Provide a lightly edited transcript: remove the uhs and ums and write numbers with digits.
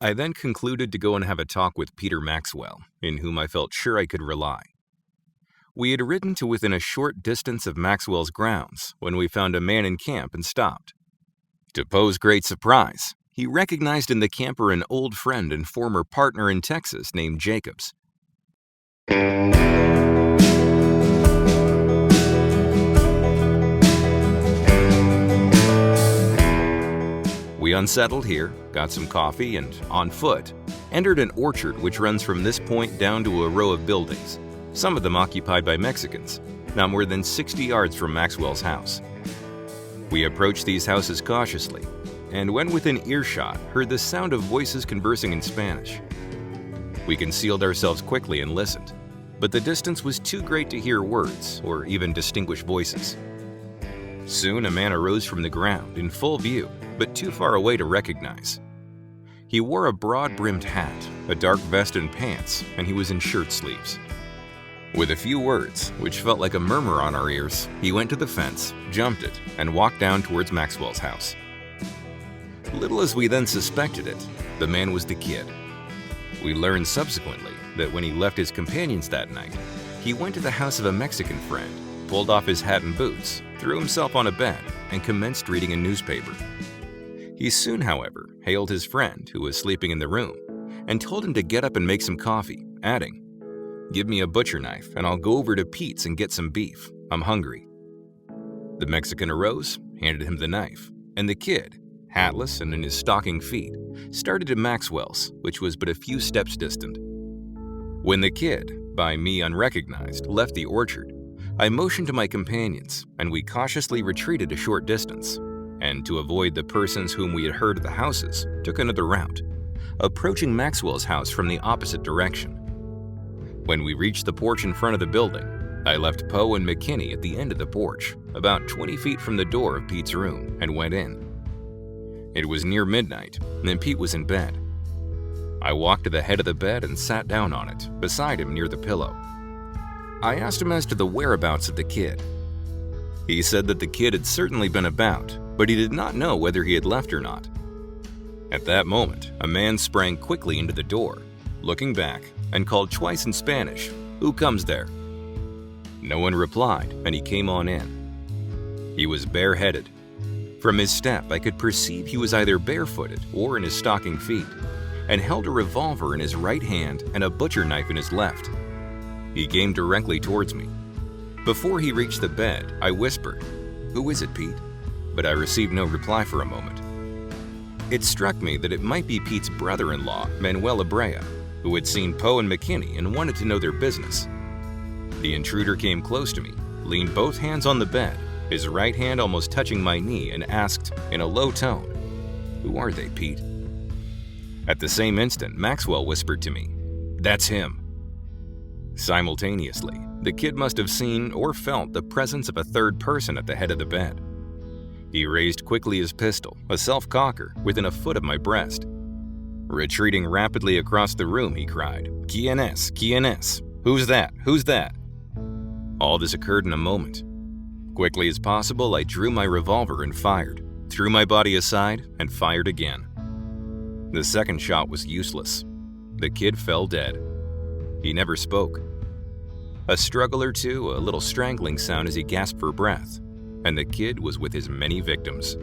I then concluded to go and have a talk with Peter Maxwell, in whom I felt sure I could rely. We had ridden to within a short distance of Maxwell's grounds when we found a man in camp and stopped. To Poe's great surprise, he recognized in the camper an old friend and former partner in Texas named Jacobs. We unsettled here, got some coffee, and, on foot, entered an orchard which runs from this point down to a row of buildings, some of them occupied by Mexicans, not more than 60 yards from Maxwell's house. We approached these houses cautiously, and when within earshot, heard the sound of voices conversing in Spanish. We concealed ourselves quickly and listened, but the distance was too great to hear words or even distinguish voices. Soon a man arose from the ground in full view, but too far away to recognize. He wore a broad-brimmed hat, a dark vest and pants, and he was in shirt sleeves. With a few words, which felt like a murmur on our ears, he went to the fence, jumped it, and walked down towards Maxwell's house. Little as we then suspected it, the man was the kid. We learned subsequently that when he left his companions that night, he went to the house of a Mexican friend, pulled off his hat and boots, threw himself on a bed, and commenced reading a newspaper. He soon, however, hailed his friend, who was sleeping in the room, and told him to get up and make some coffee, adding, "Give me a butcher knife, and I'll go over to Pete's and get some beef. I'm hungry." The Mexican arose, handed him the knife, and the kid, hatless and in his stocking feet, started to Maxwell's, which was but a few steps distant. When the kid, by me unrecognized, left the orchard, I motioned to my companions, and we cautiously retreated a short distance, and to avoid the persons whom we had heard at the houses, took another route, approaching Maxwell's house from the opposite direction. When we reached the porch in front of the building, I left Poe and McKinney at the end of the porch, about 20 feet from the door of Pete's room, and went in. It was near midnight, and Pete was in bed. I walked to the head of the bed and sat down on it, beside him near the pillow. I asked him as to the whereabouts of the kid. He said that the kid had certainly been about, but he did not know whether he had left or not. At that moment, a man sprang quickly into the door, looking back, and called twice in Spanish, "Who comes there?" No one replied, and he came on in. He was bareheaded. From his step, I could perceive he was either barefooted or in his stocking feet, and held a revolver in his right hand and a butcher knife in his left. He came directly towards me. Before he reached the bed, I whispered, "Who is it, Pete?" But I received no reply for a moment. It struck me that it might be Pete's brother-in-law, Manuel Abrea, who had seen Poe and McKinney and wanted to know their business. The intruder came close to me, leaned both hands on the bed, his right hand almost touching my knee, and asked, in a low tone, "Who are they, Pete?" At the same instant, Maxwell whispered to me, "That's him." Simultaneously, the kid must have seen or felt the presence of a third person at the head of the bed. He raised quickly his pistol, a self-cocker, within a foot of my breast. Retreating rapidly across the room, he cried, "Quién es? Quién es? Who's that? Who's that?" All this occurred in a moment. Quickly as possible, I drew my revolver and fired, threw my body aside, and fired again. The second shot was useless. The kid fell dead. He never spoke. A struggle or two, a little strangling sound as he gasped for breath, and the kid was with his many victims.